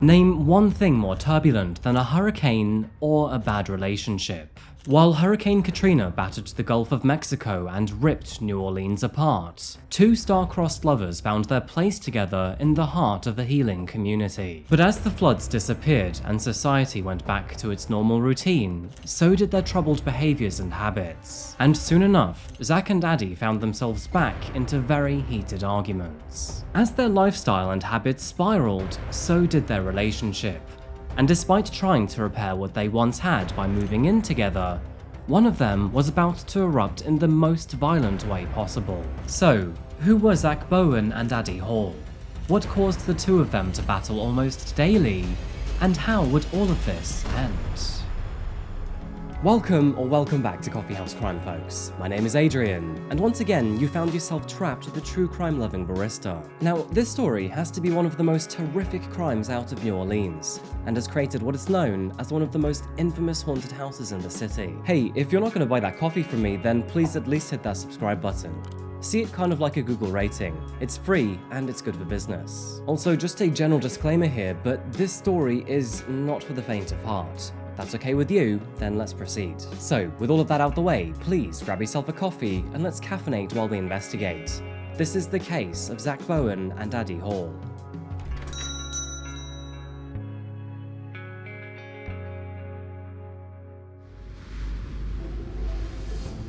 Name one thing more turbulent than a hurricane or a bad relationship. While Hurricane Katrina battered the Gulf of Mexico and ripped New Orleans apart, two star-crossed lovers found their place together in the heart of a healing community. But as the floods disappeared and society went back to its normal routine, so did their troubled behaviours and habits. And soon enough, Zack and Addie found themselves back into very heated arguments. As their lifestyle and habits spiraled, so did their relationship. And despite trying to repair what they once had by moving in together, one of them was about to erupt in the most violent way possible. So, who were Zack Bowen and Addie Hall? What caused the two of them to battle almost daily? And how would all of this end? Welcome back to Coffeehouse Crime, folks. My name is Adrian, and once again, you found yourself trapped with a true crime-loving barista. Now, this story has to be one of the most horrific crimes out of New Orleans, and has created what is known as one of the most infamous haunted houses in the city. Hey, if you're not going to buy that coffee from me, then please at least hit that subscribe button. See it kind of like a Google rating. It's free and it's good for business. Also, just a general disclaimer here, but this story is not for the faint of heart. If that's okay with you, then let's proceed. So, with all of that out the way, please grab yourself a coffee and let's caffeinate while we investigate. This is the case of Zack Bowen and Addie Hall.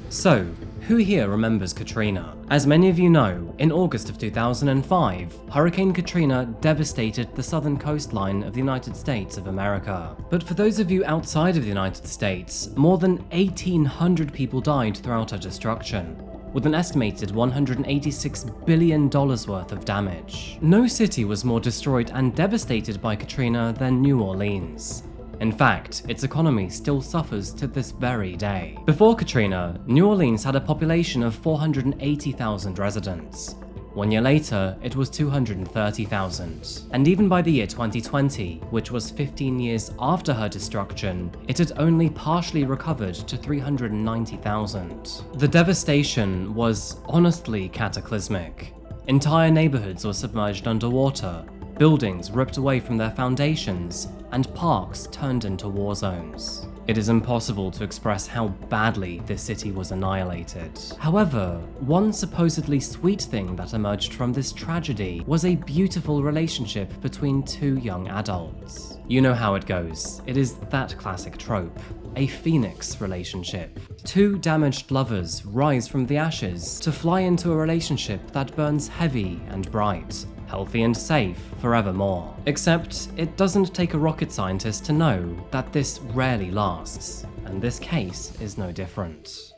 So, who here remembers Katrina? As many of you know, in August of 2005, Hurricane Katrina devastated the southern coastline of the United States of America. But for those of you outside of the United States, more than 1,800 people died throughout her destruction, with an estimated $186 billion worth of damage. No city was more destroyed and devastated by Katrina than New Orleans. In fact, its economy still suffers to this very day. Before Katrina, New Orleans had a population of 480,000 residents. 1 year later, it was 230,000. And even by the year 2020, which was 15 years after her destruction, it had only partially recovered to 390,000. The devastation was honestly cataclysmic. Entire neighborhoods were submerged underwater, buildings ripped away from their foundations, and parks turned into war zones. It is impossible to express how badly this city was annihilated. However, one supposedly sweet thing that emerged from this tragedy was a beautiful relationship between two young adults. You know how it goes. It is that classic trope. A phoenix relationship. Two damaged lovers rise from the ashes to fly into a relationship that burns heavy and bright, healthy and safe forevermore. Except, it doesn't take a rocket scientist to know that this rarely lasts, and this case is no different.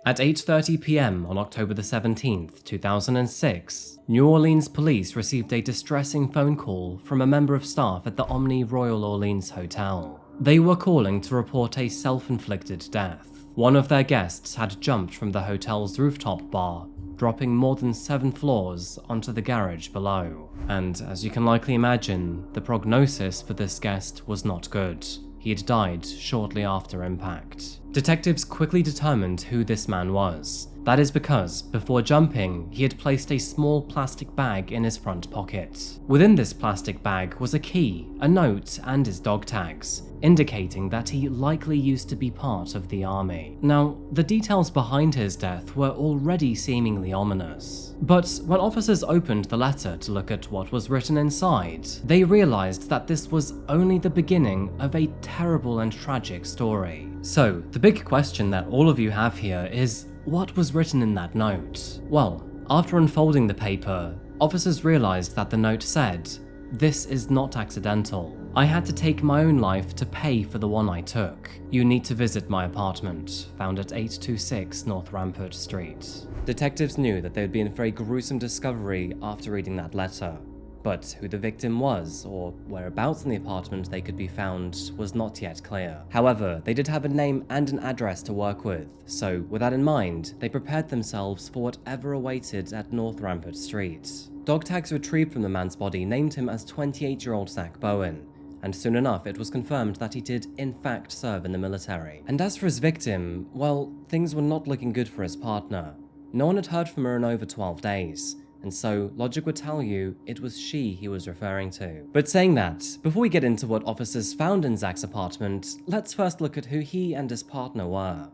At 8:30 p.m. on October the 17th, 2006, New Orleans police received a distressing phone call from a member of staff at the Omni Royal Orleans Hotel. They were calling to report a self-inflicted death. One of their guests had jumped from the hotel's rooftop bar, dropping more than 7 floors onto the garage below. And as you can likely imagine, the prognosis for this guest was not good. He had died shortly after impact. Detectives quickly determined who this man was. That is because, before jumping, he had placed a small plastic bag in his front pocket. Within this plastic bag was a key, a note, and his dog tags, indicating that he likely used to be part of the army. Now, the details behind his death were already seemingly ominous. But when officers opened the letter to look at what was written inside, they realized that this was only the beginning of a terrible and tragic story. So, the big question that all of you have here is, what was written in that note? Well, after unfolding the paper, officers realized that the note said, "This is not accidental. I had to take my own life to pay for the one I took. You need to visit my apartment, found at 826 North Rampart Street." Detectives knew that they would be in for a gruesome discovery after reading that letter. But who the victim was, or whereabouts in the apartment they could be found, was not yet clear. However, they did have a name and an address to work with, so with that in mind, they prepared themselves for whatever awaited at North Rampart Street. Dog tags retrieved from the man's body named him as 28-year-old Zack Bowen, and soon enough it was confirmed that he did in fact serve in the military. And as for his victim, well, things were not looking good for his partner. No one had heard from her in over 12 days, and so logic would tell you it was she he was referring to. But saying that, before we get into what officers found in Zack's apartment, let's first look at who he and his partner were.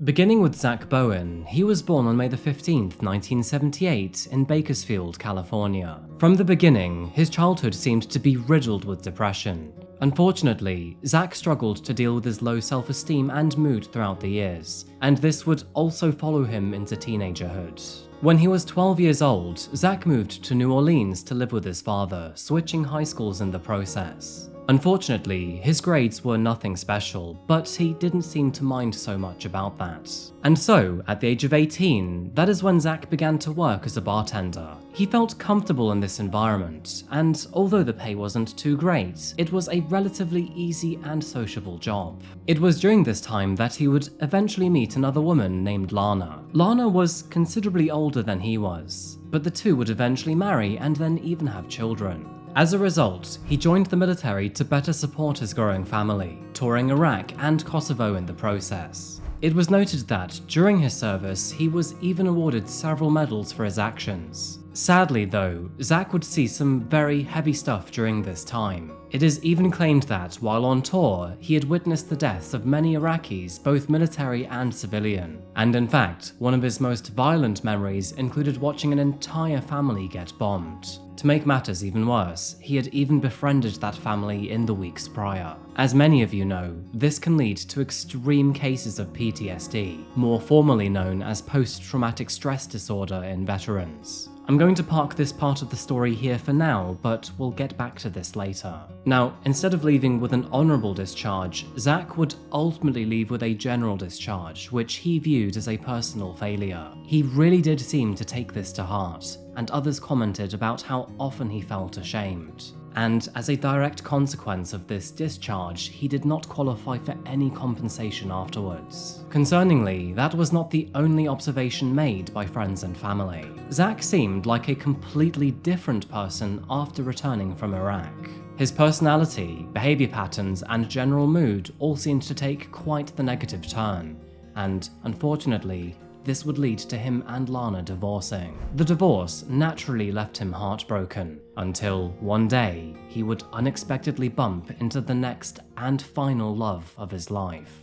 Beginning with Zack Bowen, he was born on May 15th, 1978 in Bakersfield, California. From the beginning, his childhood seemed to be riddled with depression. Unfortunately, Zack struggled to deal with his low self-esteem and mood throughout the years, and this would also follow him into teenagerhood. When he was 12 years old, Zack moved to New Orleans to live with his father, switching high schools in the process. Unfortunately, his grades were nothing special, but he didn't seem to mind so much about that. And so, at the age of 18, that is when Zack began to work as a bartender. He felt comfortable in this environment, and although the pay wasn't too great, it was a relatively easy and sociable job. It was during this time that he would eventually meet another woman named Lana. Lana was considerably older than he was, but the two would eventually marry and then even have children. As a result, he joined the military to better support his growing family, touring Iraq and Kosovo in the process. It was noted that during his service, he was even awarded several medals for his actions. Sadly though, Zack would see some very heavy stuff during this time. It is even claimed that, while on tour, he had witnessed the deaths of many Iraqis, both military and civilian. And in fact, one of his most violent memories included watching an entire family get bombed. To make matters even worse, he had even befriended that family in the weeks prior. As many of you know, this can lead to extreme cases of PTSD, more formally known as post-traumatic stress disorder in veterans. I'm going to park this part of the story here for now, but we'll get back to this later. Now, instead of leaving with an honourable discharge, Zack would ultimately leave with a general discharge, which he viewed as a personal failure. He really did seem to take this to heart, and others commented about how often he felt ashamed. And as a direct consequence of this discharge, he did not qualify for any compensation afterwards. Concerningly, that was not the only observation made by friends and family. Zack seemed like a completely different person after returning from Iraq. His personality, behaviour patterns, and general mood all seemed to take quite the negative turn, and unfortunately, this would lead to him and Lana divorcing. The divorce naturally left him heartbroken, until one day he would unexpectedly bump into the next and final love of his life.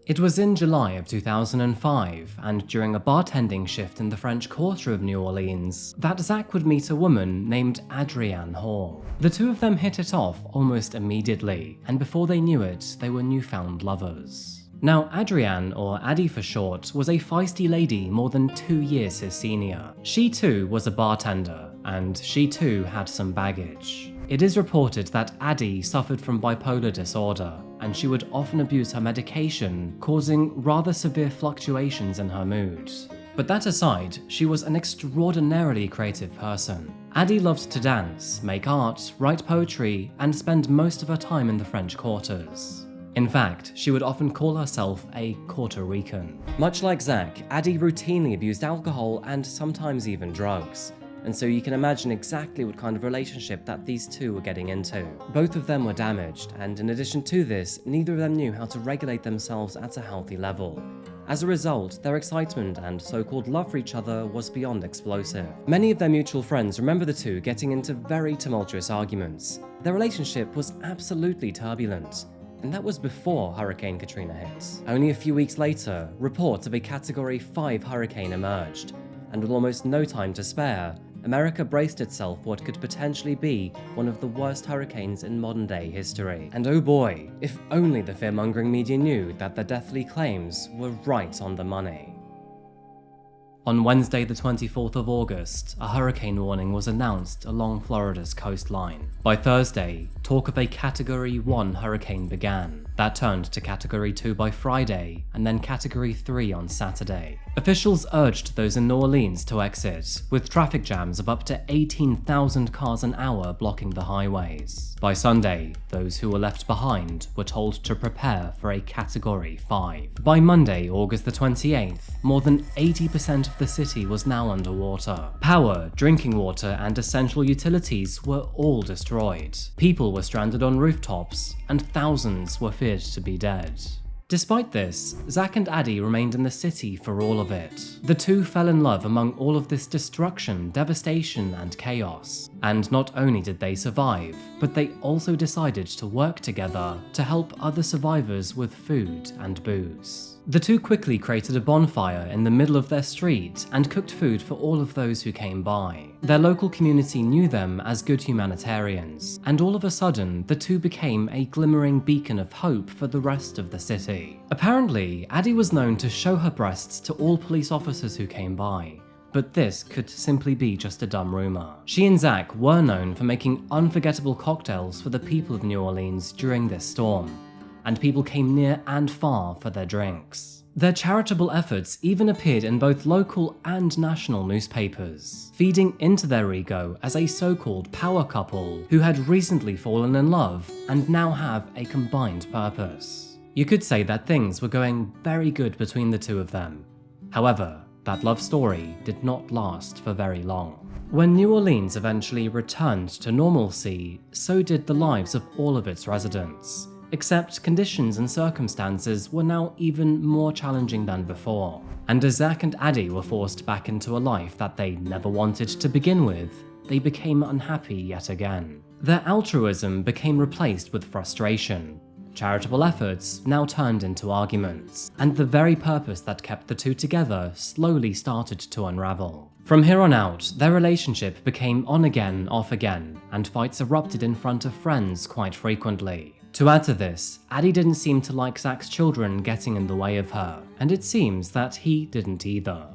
It was in July of 2005, and during a bartending shift in the French Quarter of New Orleans, that Zack would meet a woman named Adrienne Hall. The two of them hit it off almost immediately, and before they knew it, they were newfound lovers. Now, Adrienne, or Addie for short, was a feisty lady more than 2 years his senior. She too was a bartender, and she too had some baggage. It is reported that Addie suffered from bipolar disorder, and she would often abuse her medication, causing rather severe fluctuations in her mood. But that aside, she was an extraordinarily creative person. Addie loved to dance, make art, write poetry, and spend most of her time in the French quarters. In fact, she would often call herself a Puerto Rican. Much like Zack, Addie routinely abused alcohol and sometimes even drugs, and so you can imagine exactly what kind of relationship that these two were getting into. Both of them were damaged, and in addition to this, neither of them knew how to regulate themselves at a healthy level. As a result, their excitement and so-called love for each other was beyond explosive. Many of their mutual friends remember the two getting into very tumultuous arguments. Their relationship was absolutely turbulent, and that was before Hurricane Katrina hit. Only a few weeks later, reports of a Category 5 hurricane emerged, and with almost no time to spare, America braced itself for what could potentially be one of the worst hurricanes in modern-day history. And oh boy, if only the fear-mongering media knew that the deathly claims were right on the money. On Wednesday the 24th of August, a hurricane warning was announced along Florida's coastline. By Thursday, talk of a Category 1 hurricane began. That turned to Category 2 by Friday, and then Category 3 on Saturday. Officials urged those in New Orleans to exit, with traffic jams of up to 18,000 cars an hour blocking the highways. By Sunday, those who were left behind were told to prepare for a Category 5. By Monday, August the 28th, more than 80% of the city was now underwater. Power, drinking water, and essential utilities were all destroyed. People were stranded on rooftops, and thousands were feared to be dead. Despite this, Zack and Addie remained in the city for all of it. The two fell in love among all of this destruction, devastation, and chaos. And not only did they survive, but they also decided to work together to help other survivors with food and booze. The two quickly created a bonfire in the middle of their street and cooked food for all of those who came by. Their local community knew them as good humanitarians, and all of a sudden, the two became a glimmering beacon of hope for the rest of the city. Apparently, Addie was known to show her breasts to all police officers who came by, but this could simply be just a dumb rumor. She and Zack were known for making unforgettable cocktails for the people of New Orleans during this storm, and people came near and far for their drinks. Their charitable efforts even appeared in both local and national newspapers, feeding into their ego as a so-called power couple who had recently fallen in love and now have a combined purpose. You could say that things were going very good between the two of them. However, that love story did not last for very long. When New Orleans eventually returned to normalcy, so did the lives of all of its residents. Except conditions and circumstances were now even more challenging than before. And as Zack and Addie were forced back into a life that they never wanted to begin with, they became unhappy yet again. Their altruism became replaced with frustration. Charitable efforts now turned into arguments, and the very purpose that kept the two together slowly started to unravel. From here on out, their relationship became on again, off again, and fights erupted in front of friends quite frequently. To add to this, Addie didn't seem to like Zack's children getting in the way of her, and it seems that he didn't either.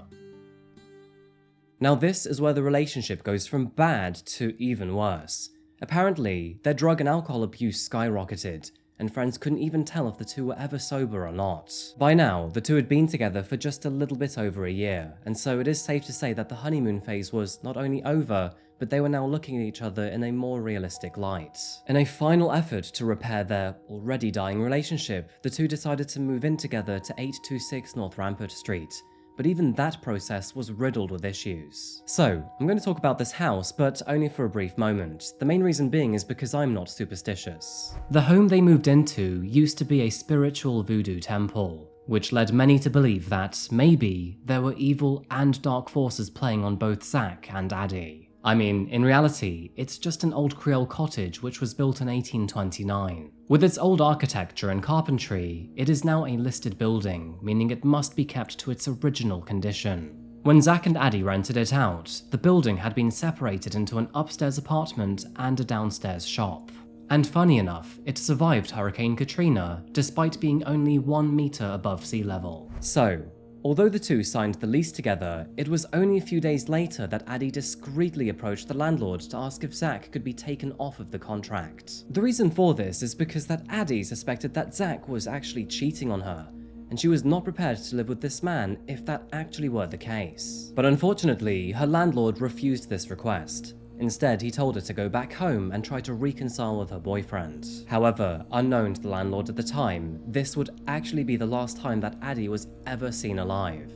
Now this is where the relationship goes from bad to even worse. Apparently, their drug and alcohol abuse skyrocketed, and friends couldn't even tell if the two were ever sober or not. By now, the two had been together for just a little bit over a year, and so it is safe to say that the honeymoon phase was not only over, but they were now looking at each other in a more realistic light. In a final effort to repair their already dying relationship, the two decided to move in together to 826 North Rampart Street, but even that process was riddled with issues. So, I'm going to talk about this house, but only for a brief moment. The main reason being is because I'm not superstitious. The home they moved into used to be a spiritual voodoo temple, which led many to believe that maybe there were evil and dark forces playing on both Zack and Addie. I mean, in reality, it's just an old Creole cottage which was built in 1829. With its old architecture and carpentry, it is now a listed building, meaning it must be kept to its original condition. When Zack and Addie rented it out, the building had been separated into an upstairs apartment and a downstairs shop. And funny enough, it survived Hurricane Katrina, despite being only 1 meter above sea level. So, although the two signed the lease together, it was only a few days later that Addie discreetly approached the landlord to ask if Zack could be taken off of the contract. The reason for this is because that Addie suspected that Zack was actually cheating on her, and she was not prepared to live with this man if that actually were the case. But unfortunately, her landlord refused this request. Instead, he told her to go back home and try to reconcile with her boyfriend. However, unknown to the landlord at the time, this would actually be the last time that Addie was ever seen alive,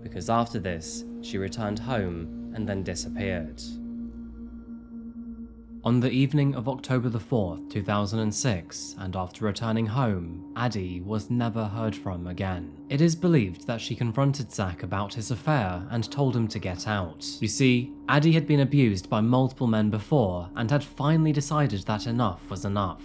because after this, she returned home and then disappeared. On the evening of October the 4th, 2006, and after returning home, Addie was never heard from again. It is believed that she confronted Zack about his affair and told him to get out. You see, Addie had been abused by multiple men before and had finally decided that enough was enough.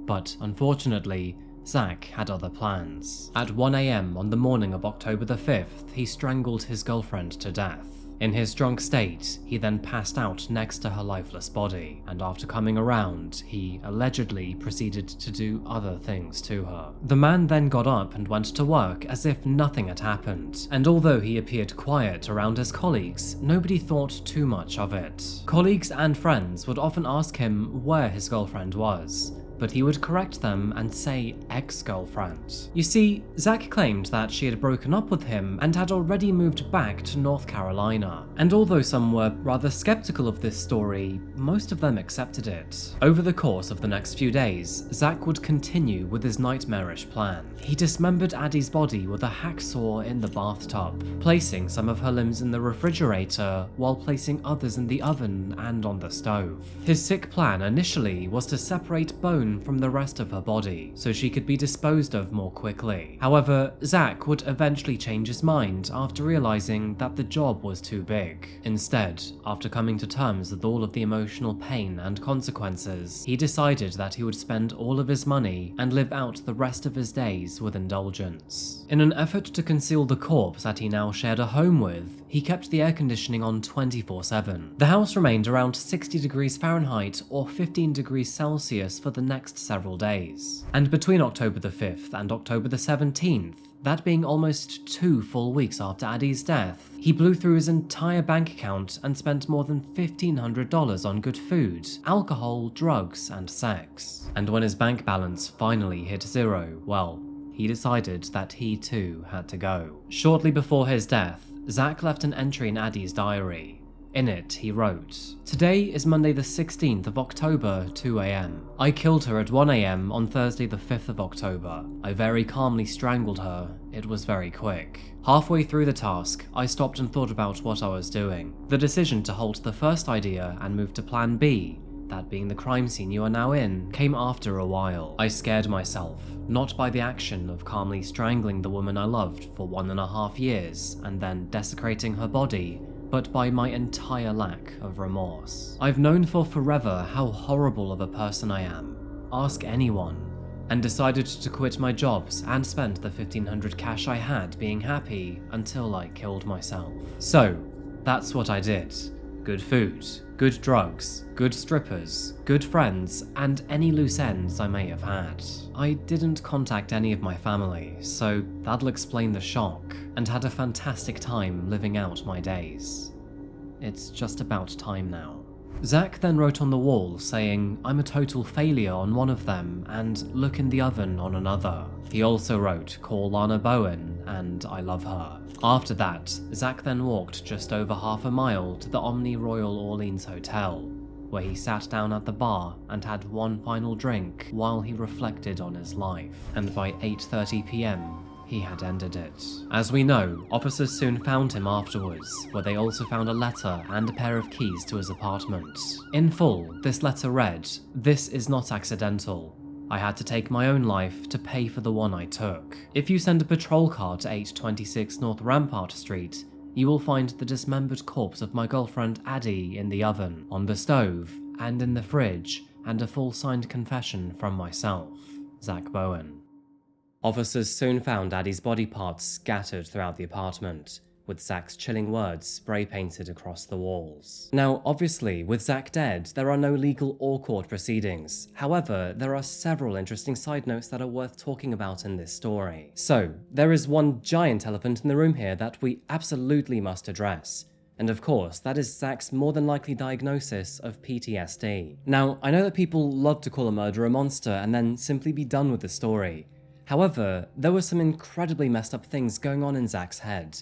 But unfortunately, Zack had other plans. At 1 AM on the morning of October the 5th, he strangled his girlfriend to death. In his drunk state, he then passed out next to her lifeless body, and after coming around, he allegedly proceeded to do other things to her. The man then got up and went to work as if nothing had happened, and although he appeared quiet around his colleagues, nobody thought too much of it. Colleagues and friends would often ask him where his girlfriend was, but he would correct them and say ex-girlfriend. You see, Zack claimed that she had broken up with him and had already moved back to North Carolina. And although some were rather skeptical of this story, most of them accepted it. Over the course of the next few days, Zack would continue with his nightmarish plan. He dismembered Addie's body with a hacksaw in the bathtub, placing some of her limbs in the refrigerator while placing others in the oven and on the stove. His sick plan initially was to separate bone from the rest of her body, so she could could be disposed of more quickly. However, Zack would eventually change his mind after realizing that the job was too big. Instead, after coming to terms with all of the emotional pain and consequences, he decided that he would spend all of his money and live out the rest of his days with indulgence. In an effort to conceal the corpse that he now shared a home with, he kept the air conditioning on 24/7. The house remained around 60 degrees Fahrenheit or 15 degrees Celsius for the next several days. And between October the 5th and October the 17th, that being almost 2 full weeks after Addie's death, he blew through his entire bank account and spent more than $1,500 on good food, alcohol, drugs, and sex. And when his bank balance finally hit zero, well, he decided that he too had to go. Shortly before his death, Zack left an entry in Addie's diary. In it, he wrote, "Today is Monday the 16th of October, 2 a.m. I killed her at 1 a.m. on Thursday the 5th of October. I very calmly strangled her. It was very quick. Halfway through the task, I stopped and thought about what I was doing. The decision to halt the first idea and move to plan B, that being the crime scene you are now in, came after a while. I scared myself, not by the action of calmly strangling the woman I loved for 1.5 years and then desecrating her body, but by my entire lack of remorse. I've known for forever how horrible of a person I am. Ask anyone. And decided to quit my jobs and spend the $1,500 cash I had being happy until I killed myself." So, that's what I did. Good food, good drugs, good strippers, good friends, and any loose ends I may have had. I didn't contact any of my family, so that'll explain the shock, and had a fantastic time living out my days. It's just about time now. Zack then wrote on the wall saying, "I'm a total failure" on one of them and "look in the oven" on another. He also wrote, "Call Lana Bowen" and "I love her." After that, Zack then walked just over half a mile to the Omni Royal Orleans Hotel, where he sat down at the bar and had one final drink while he reflected on his life, and by 8:30 p.m, he had ended it. As we know, officers soon found him afterwards, where they also found a letter and a pair of keys to his apartment. In full, this letter read, "This is not accidental. I had to take my own life to pay for the one I took. If you send a patrol car to 826 North Rampart Street, you will find the dismembered corpse of my girlfriend Addie in the oven, on the stove, and in the fridge, and a full signed confession from myself, Zack Bowen." Officers soon found Addie's body parts scattered throughout the apartment, with Zack's chilling words spray painted across the walls. Now, obviously, with Zack dead, there are no legal or court proceedings. However, there are several interesting side notes that are worth talking about in this story. So, there is one giant elephant in the room here that we absolutely must address. And of course, that is Zack's more than likely diagnosis of PTSD. Now, I know that people love to call a murderer a monster and then simply be done with the story. However, there were some incredibly messed up things going on in Zack's head.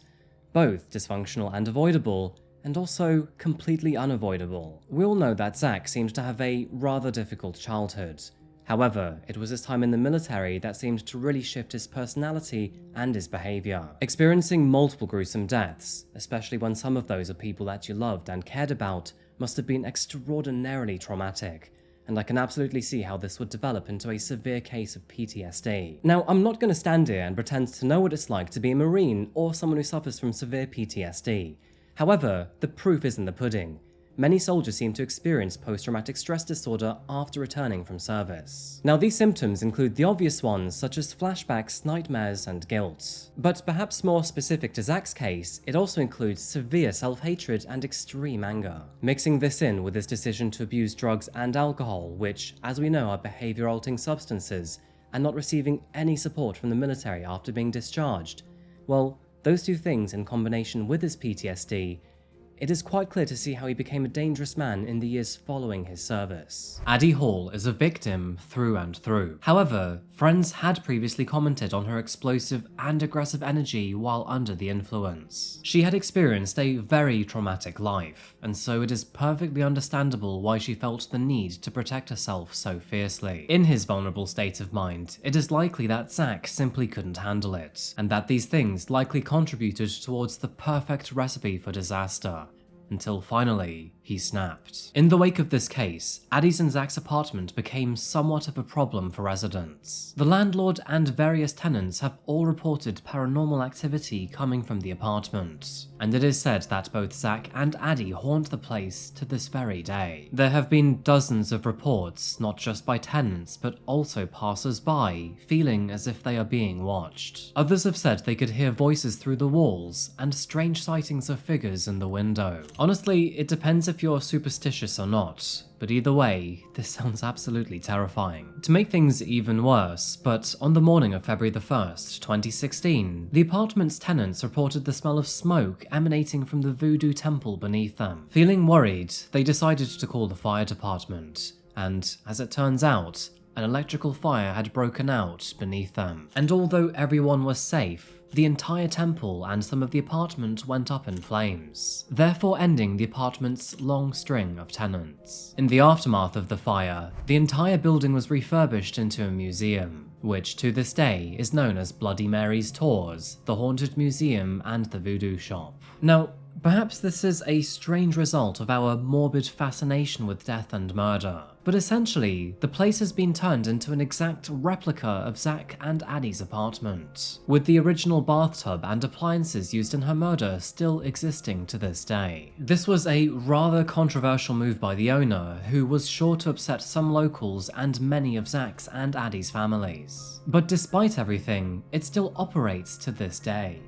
Both dysfunctional and avoidable, and also completely unavoidable. We all know that Zack seems to have a rather difficult childhood. However, it was his time in the military that seemed to really shift his personality and his behaviour. Experiencing multiple gruesome deaths, especially when some of those are people that you loved and cared about, must have been extraordinarily traumatic. And I can absolutely see how this would develop into a severe case of PTSD. Now, I'm not going to stand here and pretend to know what it's like to be a Marine or someone who suffers from severe PTSD. However, the proof is in the pudding. Many soldiers seem to experience post-traumatic stress disorder after returning from service. Now, these symptoms include the obvious ones such as flashbacks, nightmares, and guilt. But perhaps more specific to Zack's case, it also includes severe self-hatred and extreme anger. Mixing this in with his decision to abuse drugs and alcohol, which, as we know, are behavior-altering substances, and not receiving any support from the military after being discharged, well, those two things in combination with his PTSD, it is quite clear to see how he became a dangerous man in the years following his service. Addie Hall is a victim through and through. However, friends had previously commented on her explosive and aggressive energy while under the influence. She had experienced a very traumatic life, and so it is perfectly understandable why she felt the need to protect herself so fiercely. In his vulnerable state of mind, it is likely that Zack simply couldn't handle it, and that these things likely contributed towards the perfect recipe for disaster. Until finally, he snapped. In the wake of this case, Addie's and Zack's apartment became somewhat of a problem for residents. The landlord and various tenants have all reported paranormal activity coming from the apartment, and it is said that both Zack and Addie haunt the place to this very day. There have been dozens of reports, not just by tenants, but also passers-by, feeling as if they are being watched. Others have said they could hear voices through the walls, and strange sightings of figures in the window. Honestly, it depends if you're superstitious or not, but either way, this sounds absolutely terrifying. To make things even worse, but on the morning of February the 1st, 2016, the apartment's tenants reported the smell of smoke emanating from the voodoo temple beneath them. Feeling worried, they decided to call the fire department, and as it turns out, an electrical fire had broken out beneath them. And although everyone was safe, the entire temple and some of the apartment went up in flames, therefore ending the apartment's long string of tenants. In the aftermath of the fire, the entire building was refurbished into a museum, which to this day is known as Bloody Mary's Tours, the Haunted Museum and the Voodoo Shop. Now, perhaps this is a strange result of our morbid fascination with death and murder, but essentially, the place has been turned into an exact replica of Zack and Addie's apartment, with the original bathtub and appliances used in her murder still existing to this day. This was a rather controversial move by the owner, who was sure to upset some locals and many of Zack's and Addie's families. But despite everything, it still operates to this day.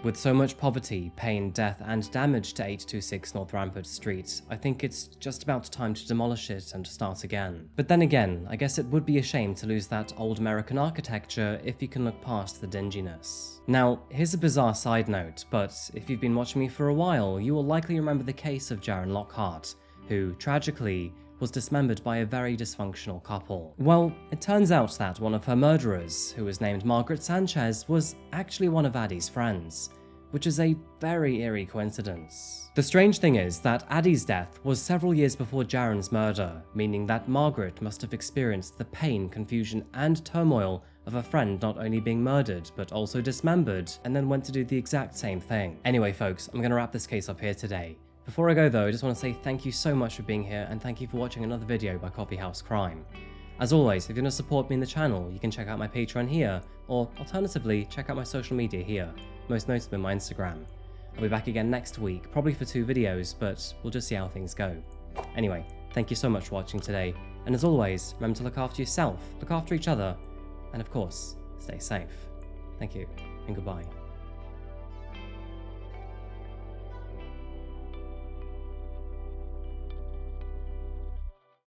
With so much poverty, pain, death, and damage to 826 North Rampart Street, I think it's just about time to demolish it and start again. But then again, I guess it would be a shame to lose that old American architecture if you can look past the dinginess. Now, here's a bizarre side note, but if you've been watching me for a while, you will likely remember the case of Jaron Lockhart, who, tragically, was dismembered by a very dysfunctional couple. Well, it turns out that one of her murderers, who was named Margaret Sanchez, was actually one of Addie's friends, which is a very eerie coincidence. The strange thing is that Addie's death was several years before Jaron's murder, meaning that Margaret must have experienced the pain, confusion, and turmoil of a friend not only being murdered, but also dismembered, and then went to do the exact same thing. Anyway folks, I'm gonna wrap this case up here today. Before I go though, I just want to say thank you so much for being here, and thank you for watching another video by Coffeehouse Crime. As always, if you want to support me in the channel, you can check out my Patreon here, or alternatively, check out my social media here, most notably my Instagram. I'll be back again next week, probably for 2 videos, but we'll just see how things go. Anyway, thank you so much for watching today, and as always, remember to look after yourself, look after each other, and of course, stay safe. Thank you, and goodbye.